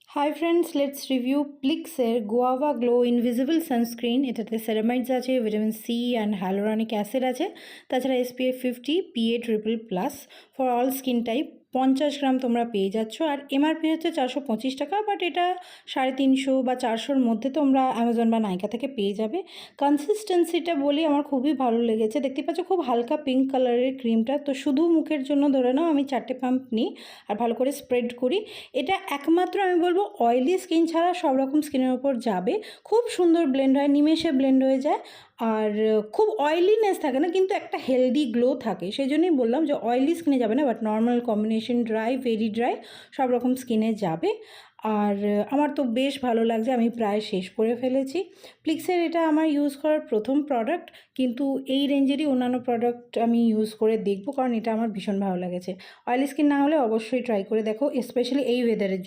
High friends, let's review প্লিক্সের guava glow invisible sunscreen. এটাতে ceramides আছে, vitamin C and hyaluronic acid আছে, তাছাড়া SPF 50 PA+++ for all skin type. 50 gram তোমরা পেয়ে যাচ্ছ, আর এমআরপি হচ্ছে 425 টাকা, বাট এটা 350 বা 400-র মধ্যে তোমরা অ্যামাজন বা নাইকা থেকে পেয়ে যাবে। কনসিস্টেন্সিটা বলি আমার খুবই ভালো লেগেছে। দেখতে পাচ্ছ খুব হালকা পিঙ্ক কালারের ক্রিমটা, তো শুধু মুখের জন্য ধরে নাও আমি 4টে পাম্প নিই আর ভালো করে স্প্রেড করি। এটা একমাত্র আমি বলবো অয়েলি স্কিন ছাড়া সব রকম স্কিনের ওপর যাবে, খুব সুন্দর ব্লেন্ড হয়, নিমেষে ব্লেন্ড হয়ে যায়, আর খুব অয়েলিনেস থাকে না, কিন্তু একটা হেলদি গ্লো থাকে। সেই জন্যই বললাম যে অয়েলি স্কিনে যাবে না, but normal combination, dry, very dry, সব রকম স্কিনে যাবে। আর আমার তো বেশ ভালো লাগছে, আমি প্রায় শেষ করে ফেলেছি। প্লিক্সের এটা আমার ইউজ করার প্রথম প্রোডাক্ট, কিন্তু এই রেঞ্জেরই অন্যান্য প্রোডাক্ট আমি ইউজ করে দেখবো, কারণ এটা আমার ভীষণ ভালো লেগেছে। অয়েলি স্কিন না হলে অবশ্যই ট্রাই করে দেখো, স্পেশালি এই ওয়েদারের জন্য।